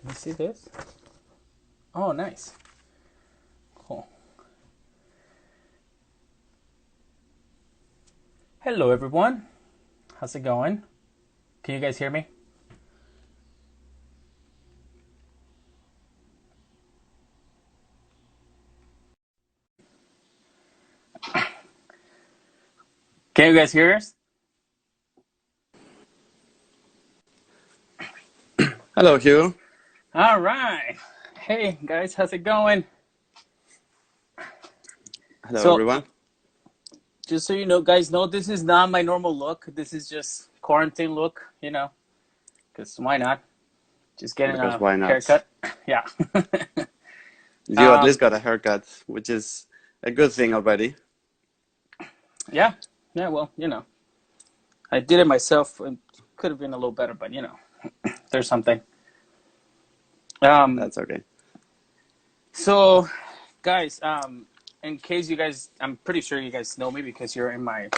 You see this? Oh, nice. Cool. Hello, everyone. How's it going? Can you guys hear me? Can you guys hear us? Hello, Hugo. All right. Hey, guys, how's it going? Hello, So, everyone. just so you know, guys, know this is not my normal look. This is just quarantine look, because why not? Just getting Because a why not? haircut. Yeah. You at um, least got a haircut, which is a good thing already. yeah. Yeah, well, I did it myself. It could have been a little better, but, there's something. Um, That's okay. So, guys, in case you guys, I'm pretty sure you guys know me because you're in my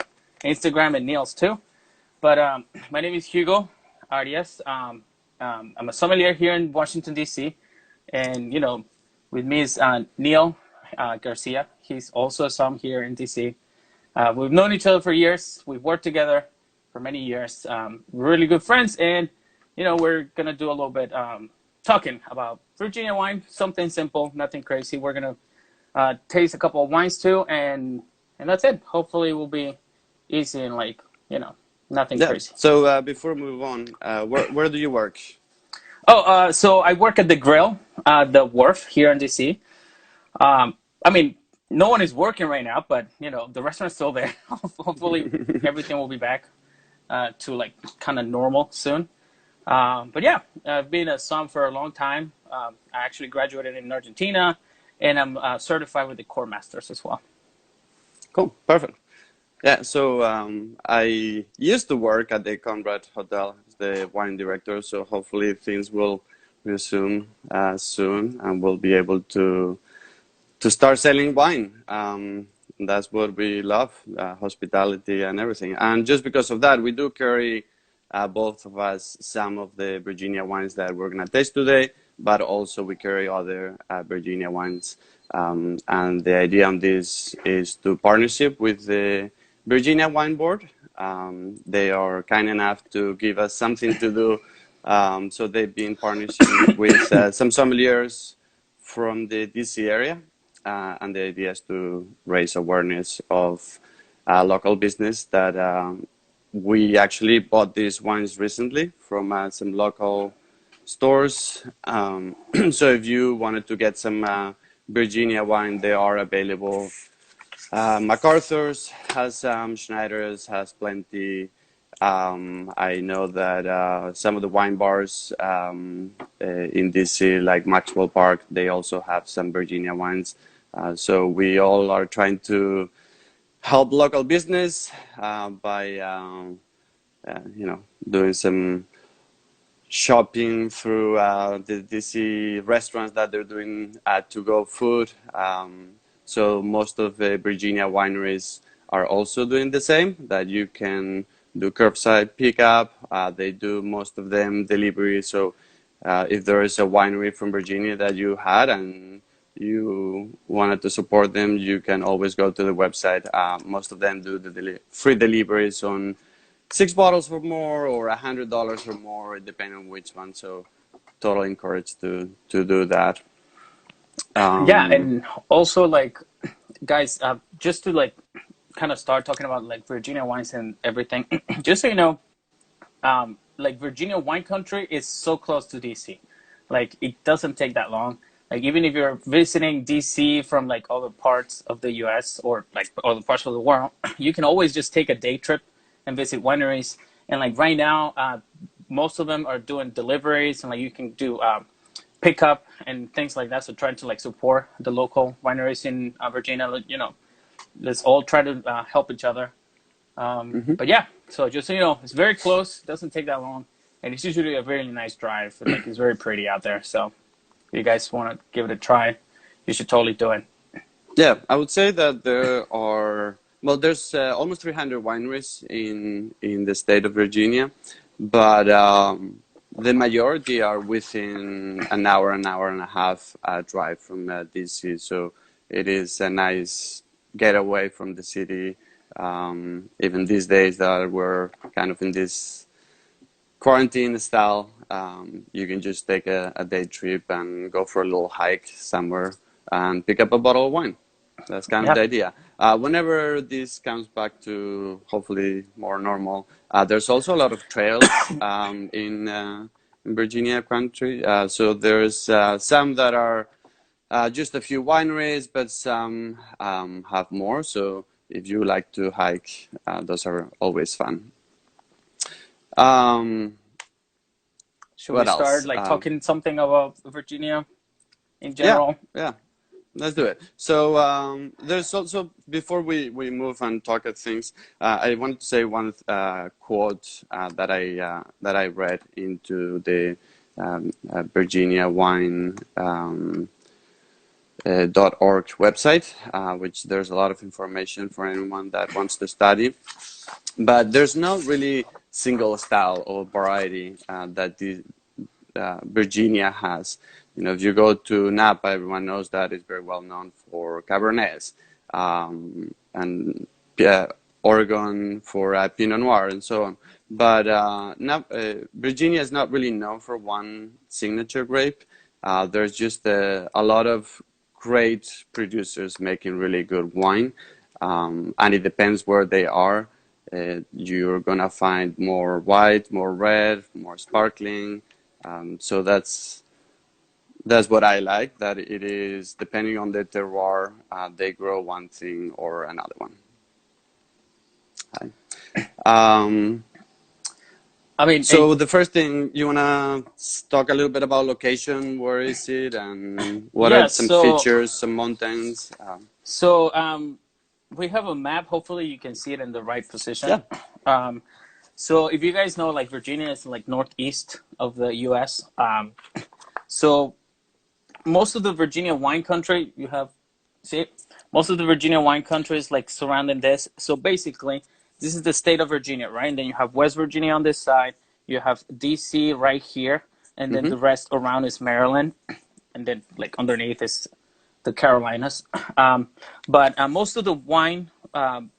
Instagram and Neil's too. But my name is Hugo Arias. I'm a sommelier here in Washington D.C. And with me is Neil Garcia. He's also a som here in D.C. We've known each other for years. We've worked together for many years. Really good friends, and we're gonna do a little bit talking about Virginia wine. Something simple, nothing crazy. We're gonna taste a couple of wines too, and that's it. Hopefully, it will be easy and nothing Yeah. crazy. So before we move on, where do you work? Oh, so I work at the Grill, the Wharf here in DC. I mean, no one is working right now, but the restaurant's still there. Hopefully, everything will be back to like kind of normal soon. But yeah, I've been a som for a long time. I actually graduated in Argentina, and I'm certified with the Core Masters as well. Cool. Perfect. Yeah. So I used to work at the Conrad Hotel as the wine director. So hopefully things will resume soon, and we'll be able to start selling wine. That's what we love, hospitality and everything. And just because of that, we do carry both of us some of the Virginia wines that we're going to taste today, but also we carry other Virginia wines. And the idea on this is to partnership with the Virginia Wine Board. They are kind enough to give us something to do. So they've been partnering with some sommeliers from the DC area, and the idea is to raise awareness of local business that we actually bought these wines recently from some local stores. So if you wanted to get some Virginia wine, they are available. MacArthur's has some, Schneider's has plenty. I know that some of the wine bars in DC, like Maxwell Park, they also have some Virginia wines. So we all are trying to help local business by, doing some shopping through the DC restaurants that they're doing to-go food. So most of the Virginia wineries are also doing the same, that you can do curbside pickup. They do most of them delivery. So if there is a winery from Virginia that you had and you wanted to support them, you can always go to the website. Most of them do the free deliveries on 6 bottles or more, or $100 or more, depending on which one. So totally encouraged to do that. Yeah, Um, and also like guys, just to like kind of start talking about like Virginia wines and everything. Just so you know, like Virginia wine country is so close to DC. Like it doesn't take that long. Like even if you're visiting DC from like other parts of the US or like other parts of the world, you can always just take a day trip and visit wineries. And like right now, most of them are doing deliveries and like you can do pickup and things like that. So trying to like support the local wineries in Virginia, let's all try to help each other. mhm. But yeah, so just so you know, it's very close. Doesn't take that long, and it's usually a very nice drive. Like it's very pretty out there. So if you guys want to give it a try, you should totally do it. Yeah, I would say that there are, well, there's almost 300 wineries in the state of Virginia, but the majority are within an hour and a half drive from DC. So it is a nice getaway from the city. Even these days that we're kind of in this quarantine style, you can just take a day trip and go for a little hike somewhere and pick up a bottle of wine. That's kind of Yeah, the idea. Whenever this comes back to hopefully more normal, there's also a lot of trails in Virginia country. So there's some that are just a few wineries, but some have more. So if you like to hike, those are always fun. Um, should we what start else? like talking something about Virginia in Yeah, general? yeah. Let's do it. So there's also before we move and talk at things, I wanted to say one quote that I read into the Virginia Wine .org website, which there's a lot of information for anyone that wants to study. But there's no really single style or variety that the Virginia has. You know, if you go to Napa, everyone knows that it's very well known for Cabernets, and Oregon for Pinot Noir and so on. But Virginia is not really known for one signature grape. There's just a lot of great producers making really good wine, and it depends where they are. You're gonna find more white, more red, more sparkling. So that's what I like. That it is depending on the terroir, they grow one thing or another one. Hi. Um, I mean, so the first thing you wanna talk a little bit about location. Where is it, and what are yeah. some So features, some mountains? so we have a map. Hopefully, you can see it in the right position. Yeah. Um, so if you guys know, like Virginia is like northeast of the U.S. So most of the Virginia wine country you have see most of the Virginia wine country is like surrounding this. So basically, this is the state of Virginia, right? And then you have West Virginia on this side. You have DC right here, and then Mm-hmm. the rest around is Maryland, and then like underneath is the Carolinas. But most of the wine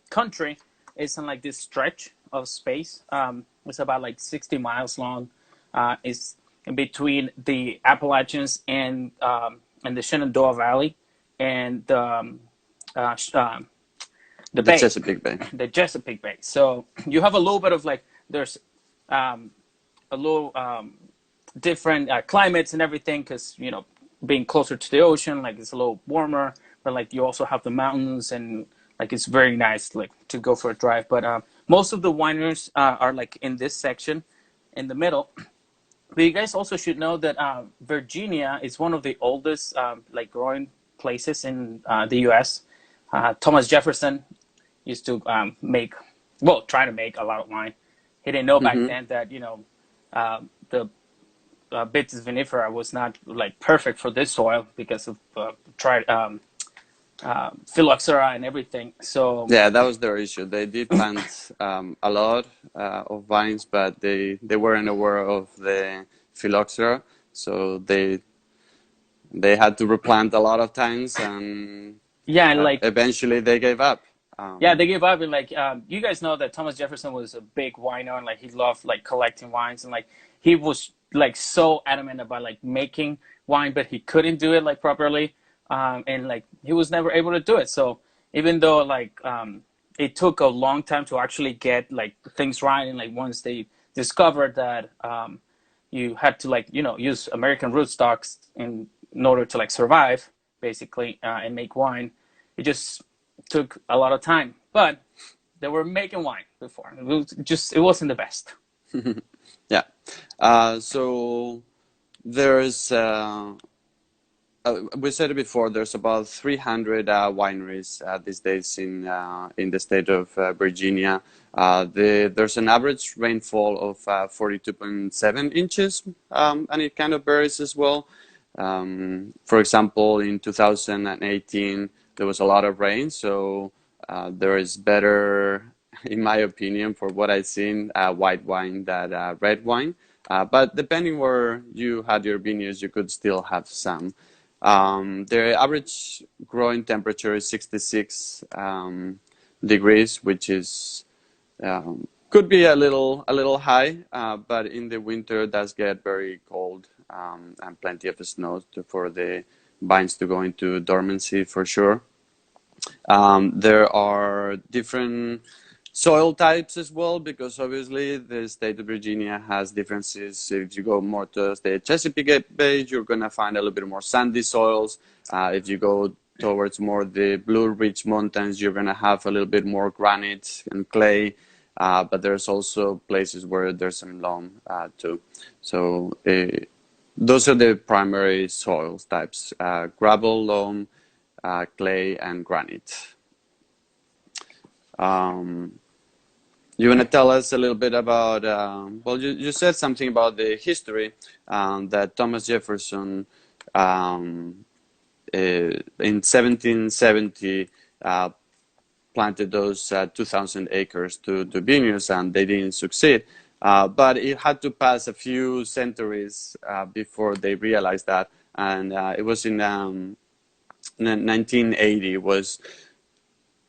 country is in like this stretch of space. It's about like 60 miles long. It's in between the Appalachians and the Shenandoah Valley and uh, the The bay, Chesapeake Bay. the Chesapeake Bay. So you have a little bit of like there's um, a little different climates and everything because being closer to the ocean, like it's a little warmer, but like you also have the mountains and like it's very nice like to go for a drive. But most of the wineries are like in this section in the middle. But you guys also should know that Virginia is one of the oldest like growing places in the U.S. Thomas Jefferson used to try to make a lot of wine. He didn't know back Mm-hmm. then that the Vitis vinifera was not like perfect for this soil because of phylloxera and everything. So Yeah, that was their issue. They did plant a lot of vines, but they weren't aware of the phylloxera, so they had to replant a lot of times, and yeah, and like eventually they gave up. yeah, they gave up and like you guys know that Thomas Jefferson was a big wino and like he loved like collecting wines and like he was like so adamant about like making wine, but he couldn't do it like properly, and like he was never able to do it. So even though like it took a long time to actually get like things right, and like once they discovered that you had to like use American rootstocks in order to like survive basically and make wine, it just took a lot of time. But they were making wine before. It wasn't the best. Yeah. So there's we said it before. There's about 300 wineries these days in the state of Virginia. There's an average rainfall of 42.7 inches, and it kind of varies as well. For example, in 2018, there was a lot of rain, so there is better, in my opinion, for what I've seen, white wine than red wine. But depending where you had your vineyards, you could still have some. Their average growing temperature is 66 degrees, which is could be a little high, but in the winter does get very cold, and plenty of snow for the vines to go into dormancy for sure. There are different soil types as well, because obviously the state of Virginia has differences. If you go more to the Chesapeake Bay, you're going to find a little bit more sandy soils. If you go towards more the Blue Ridge Mountains, you're going to have a little bit more granite and clay. But there's also places where there's some loam too. So those are the primary soils types: gravel, loam, clay, and granite. Um, you want to tell us a little bit about, well, you said something about the history, that Thomas Jefferson in 1770 planted those 2,000 acres to vineyards, and they didn't succeed. But it had to pass a few centuries before they realized that. And it was in 1980 was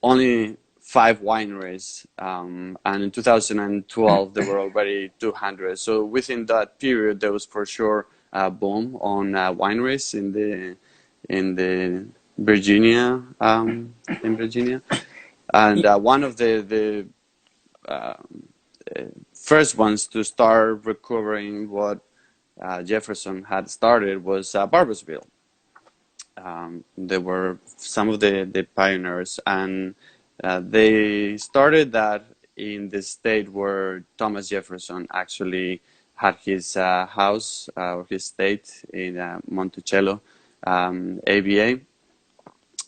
only 5 wineries, and in 2012 there were already 200. So within that period, there was for sure a boom on wineries in the Virginia, in Virginia, and one of the first ones to start recovering what Jefferson had started was Barboursville. They were some of the pioneers, and they started that in the state where Thomas Jefferson actually had his house or his estate in Monticello, AVA,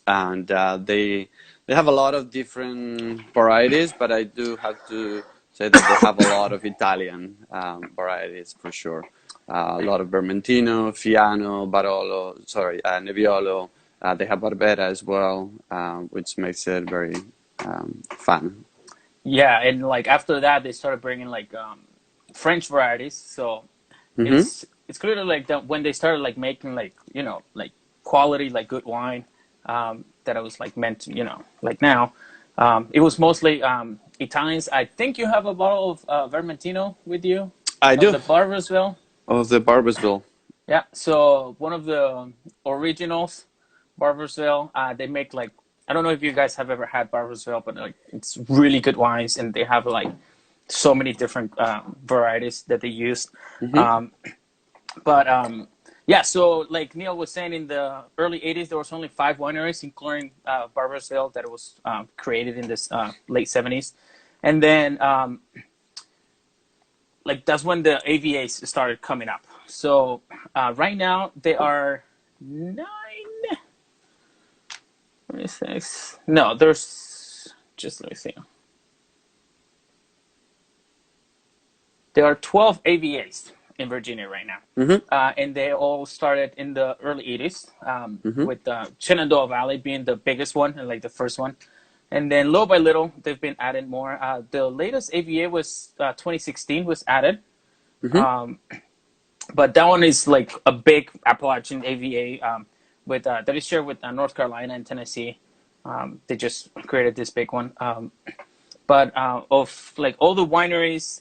and they have a lot of different varieties, but I do have to say that they have a lot of Italian varieties for sure. A lot of Vermentino, Fiano, Barolo, sorry, Nebbiolo. They have Barbera as well, which makes it very fun. Yeah, and like after that, they started bringing like French varieties. So Mm-hmm. it's clearly like that when they started like making like like quality like good wine, that I was like meant to, like now. It was mostly Italians. I think you have a bottle of Vermentino with you I of do. the Barboursville. Of the Barboursville. Yeah, so one of the originals, Barboursville, they make like I don't know if you guys have ever had Barboursville, but like it's really good wines, and they have like so many different varieties that they use. Mm-hmm. Um, but yeah, so like Neil was saying, in the early '80s, there was only 5 wineries, including Barboursville, that was created in this late '70s, and then like that's when the AVAs started coming up. So right now they are 9. Let me see. No, there's just let me see. There are 12 AVAs in Virginia right now, Mm-hmm. and they all started in the early '80s, Mm-hmm. with Shenandoah Valley being the biggest one and like the first one. And then little by little, they've been added more. The latest AVA was 2016 was added. Mm-hmm. Um, but that one is like a big Appalachian AVA, with that is shared with North Carolina and Tennessee. They just created this big one. But of like all the wineries,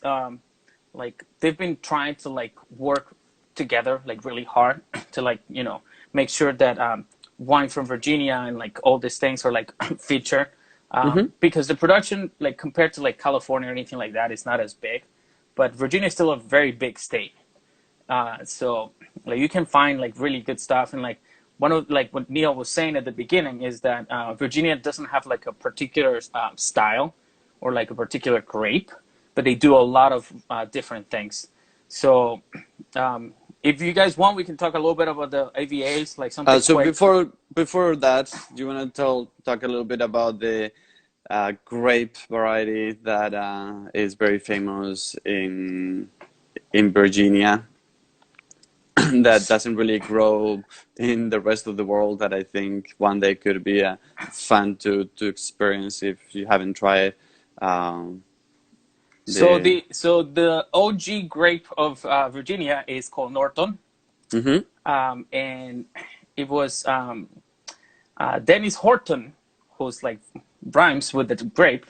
like they've been trying to like work together like really hard to like make sure that wine from Virginia and like all these things are like featured, Mm-hmm. because the production like compared to like California or anything like that is not as big, but Virginia is still a very big state. So like you can find like really good stuff, and like one of like what Neil was saying at the beginning is that Virginia doesn't have like a particular style or like a particular grape, but they do a lot of different things. So if you guys want, we can talk a little bit about the AVAs, like something So quick. before that, do you want to talk a little bit about the grape variety that is very famous in Virginia, that doesn't really grow in the rest of the world, that I think one day could be fun to experience if you haven't tried. Um, The the OG grape of Virginia is called Norton, hmm and it was Dennis Horton, who's like rhymes with the grape,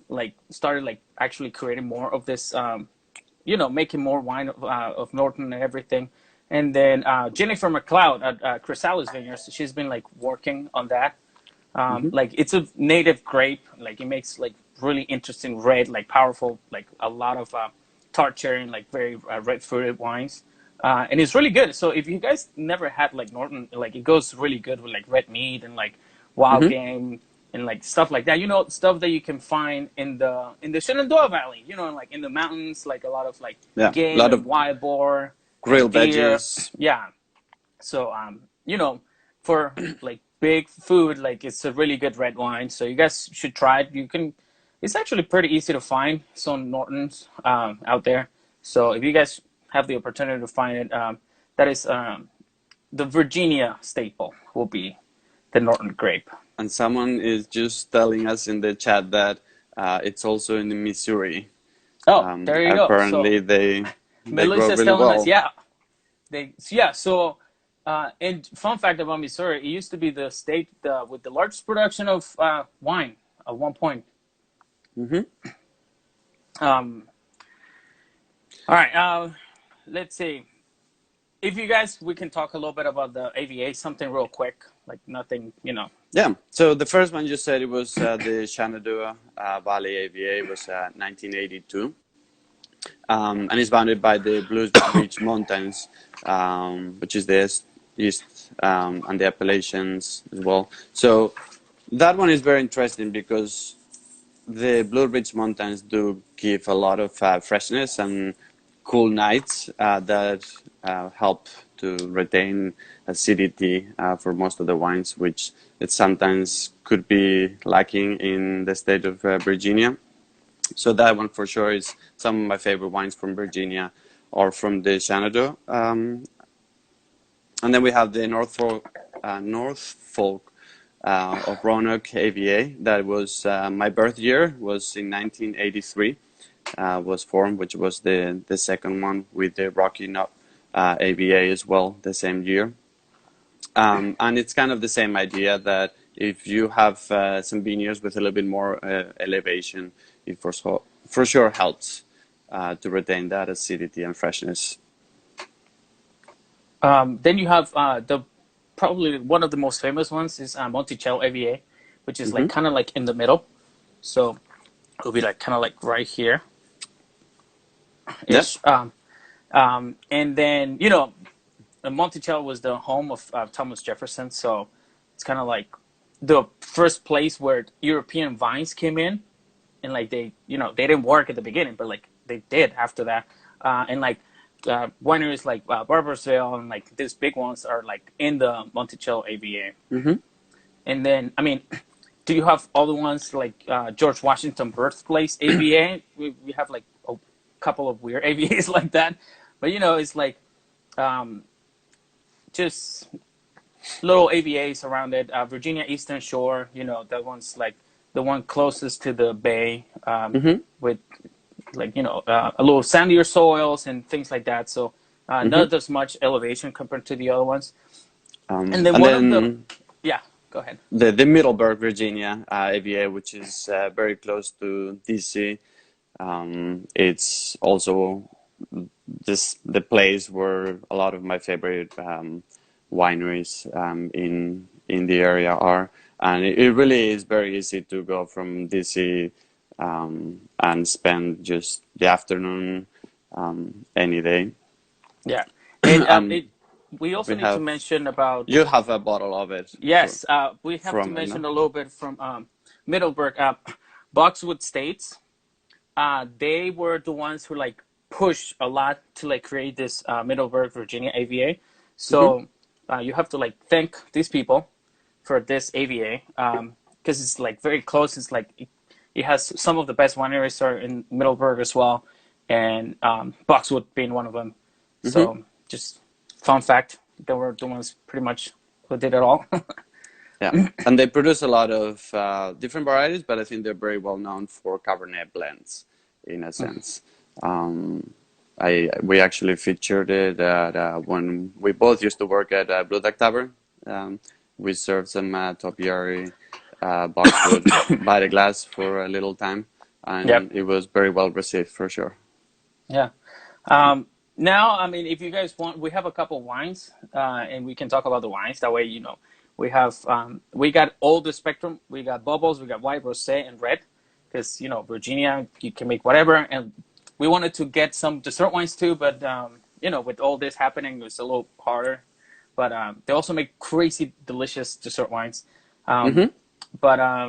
like started like actually creating more of this, making more wine of Norton and everything. And then Jennifer McLeod at Chrysalis Vineyards, she's been like working on that. hmm Like it's a native grape, like it makes like really interesting red, like powerful, like a lot of tart cherry and like very red fruited wines. And it's really good. So if you guys never had like Norton, like it goes really good with like red meat and like wild hmm game and like stuff like that. Stuff that you can find in the Shenandoah Valley. Like in the mountains, like a lot of like yeah, a game lot and of wild boar and grilled deer. veggies. Yeah. So for like big food, like it's a really good red wine. So you guys should try it. It's actually pretty easy to find some Nortons out there. So if you guys have the opportunity to find it, that is the Virginia staple will be the Norton grape. And someone is just telling us in the chat that it's also in the Missouri. Oh, there you go. So Apparently, they grow Melissa's really telling us, well. yeah, yeah. So, and fun fact about Missouri, it used to be the state with the largest production of wine at one point. hmm Um, all right, let's see. If you guys, we can talk a little bit about the AVA, something real quick, like nothing. Yeah. So the first one you said it was the Shenandoah Valley AVA. It was 1982. And it's bounded by the Blue Ridge Mountains, which is the east, and the Appalachians as well. So that one is very interesting because the Blue Ridge Mountains do give a lot of freshness and cool nights that help to retain acidity for most of the wines, which it sometimes could be lacking in the state of Virginia. So that one for sure is some of my favorite wines from Virginia or from the Shenandoah. And then we have the North Folk of Roanoke AVA. That was my birth year, was in 1983. Was formed, which was the second one with the Rocky Knob AVA as well, the same year. And it's kind of the same idea that if you have some vineyards with a little bit more elevation, it for sure helps to retain that acidity and freshness. Then you have the probably one of the most famous ones is Monticello AVA, which is like hmm kind of like in the middle. So it'll be like kind of like right here Yeah. ish. And then Monticello was the home of Thomas Jefferson, so it's kind of like the first place where European vines came in, and like they didn't work at the beginning, but like they did after that, and like wineries like Barbersville and like these big ones are like in the Monticello AVA. hmm And then do you have other ones like George Washington Birthplace AVA? We have like a couple of weird AVAs like that, but it's like um, just little AVAs around it. Virginia Eastern Shore, that one's like the one closest to the bay, hmm with like a little sandier soils and things like that. So hmm not as much elevation compared to the other ones. And then And one of the then yeah, go ahead. the Middleburg, Virginia AVA, which is very close to DC. It's also the place where a lot of my favorite wineries in the area are, and it really is very easy to go from DC and spend just the afternoon any day. Yeah, and And we also we need to have mention about you have a bottle of it yes, we have to from it, mention no? a little bit from Middleburg. Boxwood States. They were the ones who like pushed a lot to like create this Middleburg, Virginia AVA. hmm So you have to like thank these people for this AVA because it's like very close. It's like it has some of the best wineries are in Middleburg as well, and Boxwood being one of them. hmm So just fun fact, they were the ones pretty much who did it all. Yeah, and they produce a lot of different varieties, but I think they're very well known for Cabernet blends in a sense. We actually featured it at, when we both used to work at Blue Duck Tavern. We served some topiary Boxwood by the glass for a little time, Yep. and it was very well received for sure. Yeah. Now, I mean, if you guys want, we have a couple wines, and we can talk about the wines. That way, we have we got all the spectrum. We got bubbles, we got white, rosé, and red. Because Virginia, you can make whatever, and we wanted to get some dessert wines too. But with all this happening, it's a little harder. But they also make crazy delicious dessert wines. Um, Hmm. but I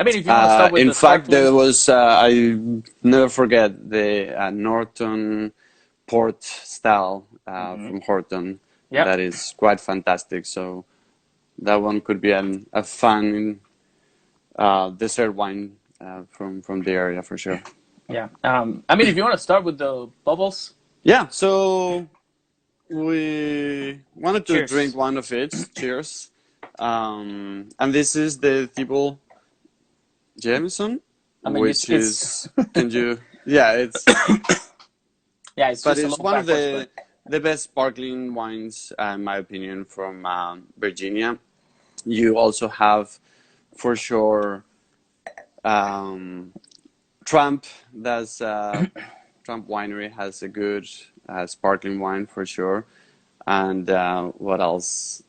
mean, if you want to start with In the fact, there sparkling, was I never forget the Norton port style hmm, from Horton. yep, That is quite fantastic. So that one could be a fun dessert wine from the area for sure. yeah. I mean, if you want to start with the bubbles, Yeah. So we wanted to drink cheers. one of each. Cheers. And this is the Thibault Jameson, I mean, which is, can you? Yeah, it's, yeah, it's but just a it's little one of backwards, but the best sparkling wines, in my opinion, from Virginia. You also have, for sure, um, Trump. That's Trump Winery has a good sparkling wine for sure. And what else?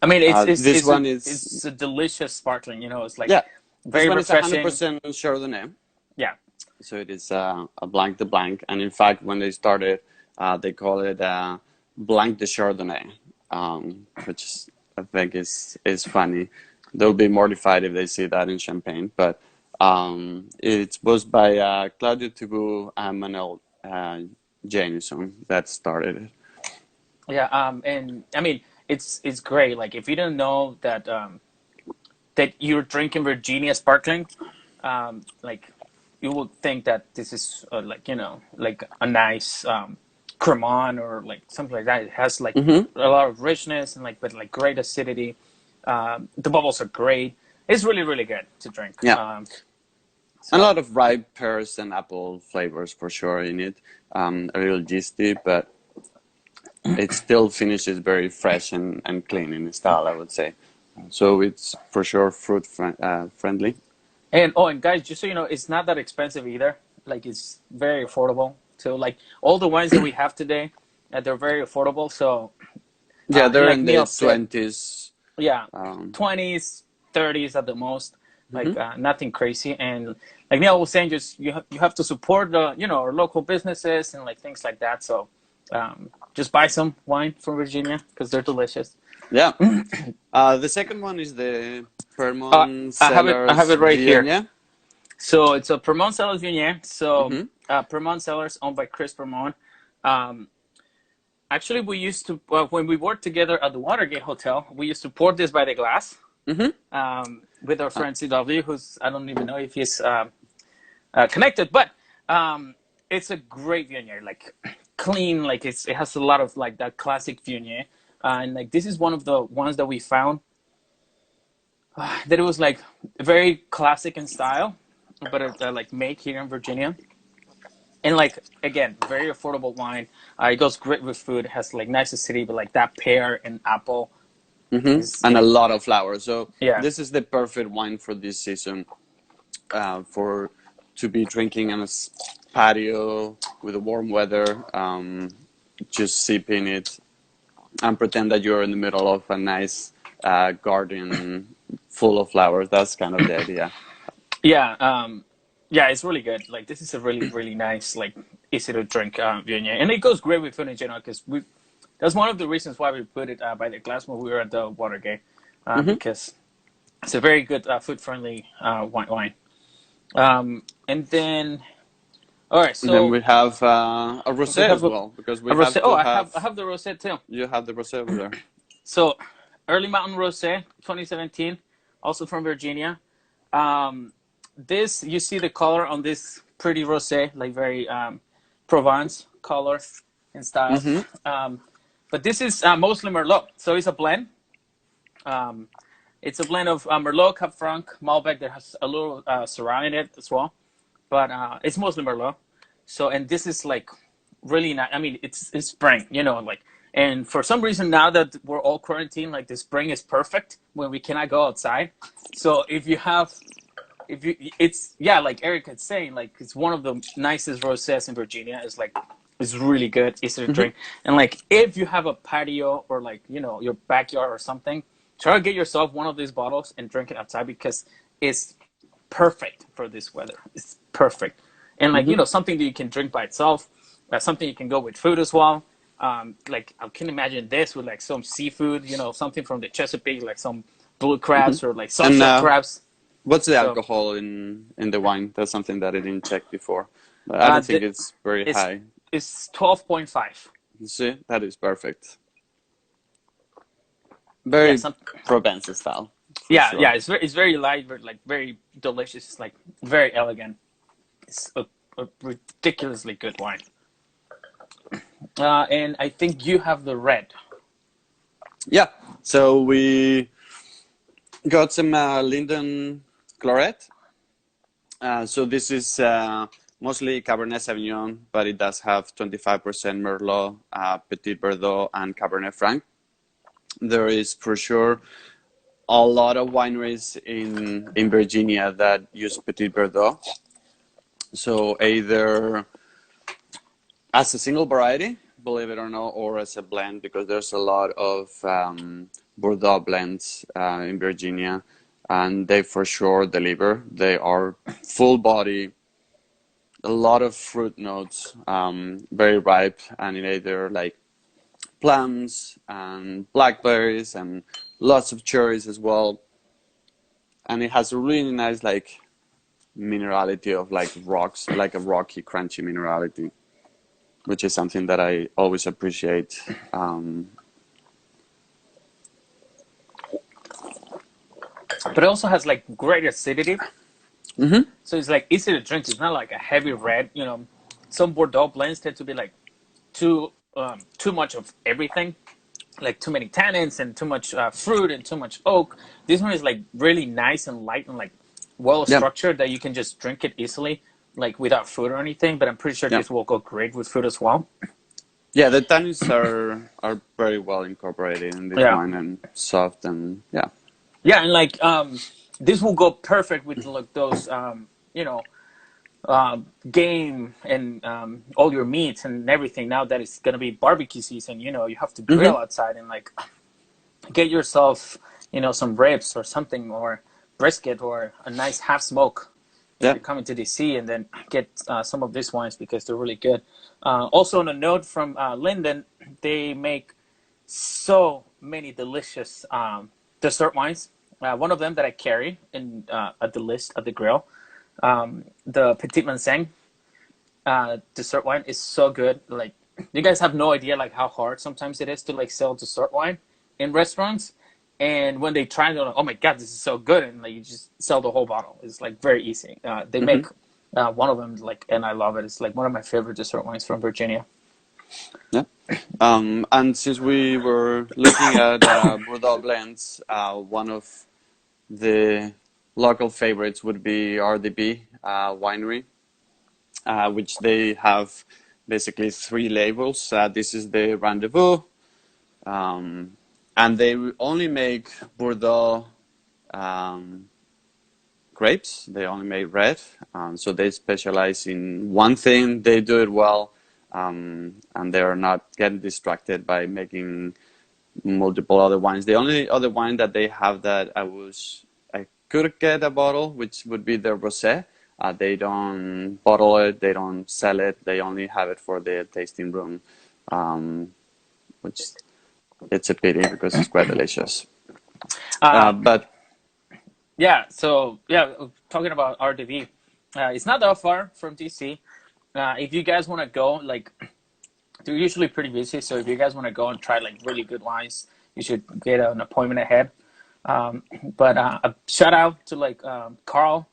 I mean, This one is, it's a delicious sparkling. It's like yeah, this very one is a hundred refreshing. percent Chardonnay. Yeah, So it is a blanc de blanc, and in fact, when they started, they call it blanc de Chardonnay, which I think is funny. They'll be mortified if they see that in Champagne, but it was by Claudio Thibault and Manuel Jameson that started it. yeah. And I mean, it's great. Like if you didn't know that you're drinking Virginia sparkling, like you would think that this is like like a nice Cremant or like something like that. It has like Hmm. a lot of richness and like but like great acidity. The bubbles are great. It's really really good to drink. Yeah, a So lot of ripe pears and apple flavors for sure in it. A little yeasty, but it still finishes very fresh and clean in style, I would say. So it's for sure friendly. and guys, just so you know, it's not that expensive either. Like it's very affordable. So like all the wines that we have today, they're very affordable. So Yeah, and they're like in the Neil said, 20s. yeah, Um, 20s, 30s at the most. mhm. Like nothing crazy. And like Neil was saying, just you have to support the our local businesses and like things like that. So just buy some wine from Virginia because they're delicious. Yeah. The second one is the Uh, Permon I have Cellars it right here. Viognier. So it's a Permont Cellars Viognier. So Hmm. Permont Cellars owned by Chris Permont. Um, Actually, we used to when we worked together at the Watergate Hotel, we used to pour this by the glass Hmm. with our friend CW, who's I don't even know if he's connected, but it's a great Viognier, like clean, like it has a lot of like that classic Viognier, and like this is one of the ones that we found that it was like very classic in style, but like made here in Virginia. And like again, very affordable wine. It goes great with food. It has like nice acidity, but like that pear and apple Hmm. is And a lot of flowers. So yeah, this is the perfect wine for this season, for to be drinking on a patio with the warm weather, just sipping it and pretend that you're in the middle of a nice garden full of flowers. That's kind of the idea. yeah, yeah. It's really good. Like this is a really really nice like easy to drink Viognier, and it goes great with food in general because we. That's one of the reasons why we put it by the glass when we were at the Watergate, Hmm. because it's a very good food friendly wine. And then all right, And then so we have a we rosé have as well, because a we rosé. have Oh, to I have, have the rosé too. you have the rosé over there. So Early Mountain Rosé, 2017, also from Virginia. Um, this you see the color on this pretty rosé, like very Provence color and style. Hmm. Um, but this is mostly Merlot, so it's a blend. Um, it's a blend of Merlot, Cab Franc, Malbec that has a little Syrah in it as well. but it's mostly Merlot. So, and this is like really not. I mean, it's spring, like. And for some reason, now that we're all quarantined, like the spring is perfect when we cannot go outside. So if you, it's yeah, like Eric is saying, like it's one of the nicest rosés in Virginia. It's really good, easy to Hmm. drink, and like if you have a patio or like your backyard or something, try to get yourself one of these bottles and drink it outside because it's perfect for this weather. It's perfect, and like Hmm. something that you can drink by itself, something you can go with food as well. Like I can imagine this with like some seafood, something from the Chesapeake, like some blue Hmm. crabs or like And soft-shell crabs. what's the So alcohol in the wine? That's something that I didn't check before. But I uh, don't think the, it's very it's high. it's 12.5. You see, that is perfect. Yeah, Very some Provence style, for yeah. sure. It's very light, but like very delicious. It's like very elegant. It's a ridiculously good wine. And I think you have the red. Yeah. So we got some Linden Claret. So this is mostly Cabernet Sauvignon, but it does have 25% Merlot, Petit Verdot, and Cabernet Franc. There is for sure a lot of wineries in Virginia that use Petit Verdot. So either as a single variety, believe it or not, or as a blend, because there's a lot of Bordeaux blends in Virginia, and they for sure deliver. They are full body, a lot of fruit notes, very ripe, and in either like plums and blackberries and lots of cherries as well. And it has a really nice like minerality of like rocks, like a rocky, crunchy minerality, which is something that I always appreciate. But it also has like great acidity. Mhm. So it's like easy to drink. It's not like a heavy red. Some Bordeaux blends tend to be like too much of everything, like too many tannins and too much fruit and too much oak. This one is like really nice and light and like well Yeah, structured that you can just drink it easily, like without food or anything. But I'm pretty sure yeah, this will go great with food as well. yeah. The tannins are very well incorporated in this Yeah, wine and soft and yeah, yeah, and like this will go perfect with like those game and all your meats and everything. Now that it's gonna be barbecue season, you have to hmm, grill outside and like get yourself, some ribs or something or brisket or a nice half smoke if yeah. you're coming to DC, and then get some of these wines because they're really good. Also, on a note from Linden, they make so many delicious dessert wines. One of them that I carry in at the list at the grill, the Petit Manseng dessert wine is so good. Like you guys have no idea like how hard sometimes it is to like sell dessert wine in restaurants. And when they try, they're like, "Oh my god, this is so good!" And like you just sell the whole bottle. It's like very easy. They Hmm. make one of them like, and I love it. It's like one of my favorite dessert wines from Virginia. Yeah. And since we were looking at Bordeaux blends, one of the local favorites would be RDB Winery, which they have basically three labels. This is the Rendezvous, um, and they only make Bordeaux um, grapes. They only make red, so they specialize in one thing. They do it well, and they are not getting distracted by making multiple other wines. The only other wine that they have that I could get a bottle, which would be the rosé. They don't bottle it, they don't sell it. They only have it for the tasting room, um, which it's a pity because it's quite delicious. Uh, But yeah. So yeah, talking about RDV, it's not that far from DC. If you guys want to go, like they're usually pretty busy. So if you guys want to go and try like really good wines, you should get an appointment ahead. Um, but a shout out to like Carl,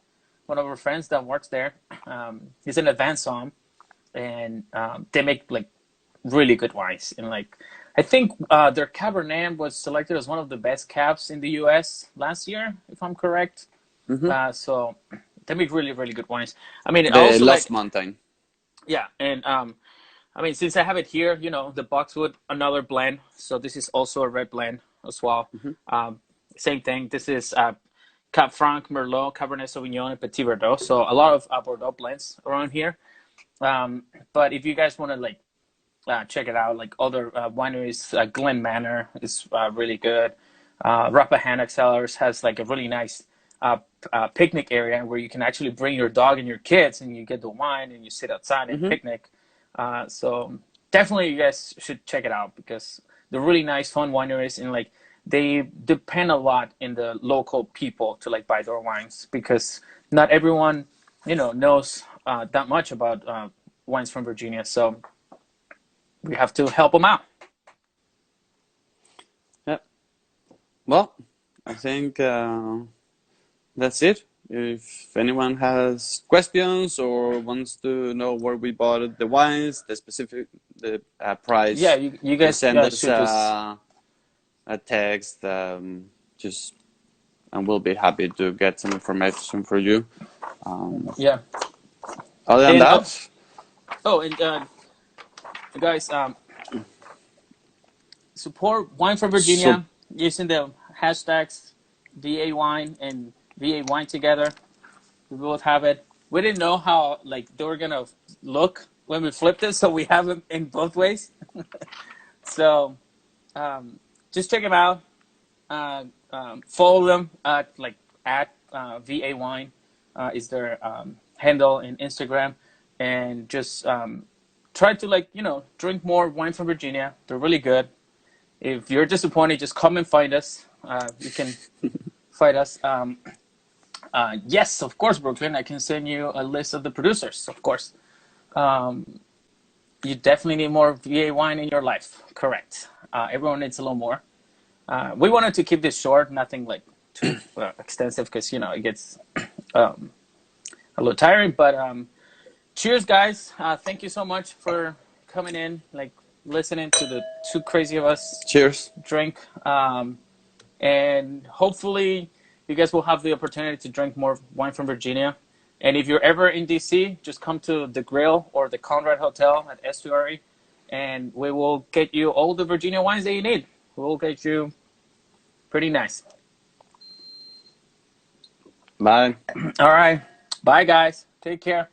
one of our friends that works there. He's an advanced som, and they make like really good wines. And like I think their Cabernet was selected as one of the best cabs in the U.S. last year, if I'm correct. mhm. So they make really, really good wines. I mean, I The also Lost like, Mountain. yeah, and I mean, since I have it here, the Boxwood, another blend. So this is also a red blend as well. Hmm. Um, Same thing. This is Cap Franc, Merlot, Cabernet Sauvignon, and Petit Verdot. So a lot of Bordeaux blends around here. But if you guys want to like check it out, like other wineries, Glen Manor is really good. Rappahannock Cellars has like a really nice picnic area where you can actually bring your dog and your kids, and you get the wine and you sit outside and Hmm. picnic. So definitely, you guys should check it out because they're really nice, fun wineries, and like they depend a lot in the local people to like buy their wines because not everyone knows that much about wines from Virginia. So we have to help them out. Yeah. Well, I think that's it. If anyone has questions or wants to know where we bought the wines, the Yeah, price, you just guys send us should just a text. Just and we'll be happy to get some information for you. Um, yeah. Other than And that, and guys, support Wine for so Virginia using the hashtags VA Wine and VA Wine together. We both have it. We didn't know how like they were gonna look when we flipped it, so we have them in both ways. So just check them out. Follow them at VA Wine is their handle in Instagram, and just try to drink more wine from Virginia. They're really good. If you're disappointed, just come and find us. You can find us. Yes, of course, Brooklyn. I can send you a list of the producers. Of course, you definitely need more VA wine in your life. Correct. Everyone needs a little more. We wanted to keep this short, nothing like too extensive, because it gets um, a little tiring. But cheers, guys! Thank you so much for coming in, like listening to the two crazy of us cheers. drink. And hopefully, you guys will have the opportunity to drink more wine from Virginia. And if you're ever in DC, just come to the Grill or the Conrad Hotel at Estuary, and we will get you all the Virginia wines that you need. We'll get you pretty nice. Bye. All right. Bye, guys. Take care.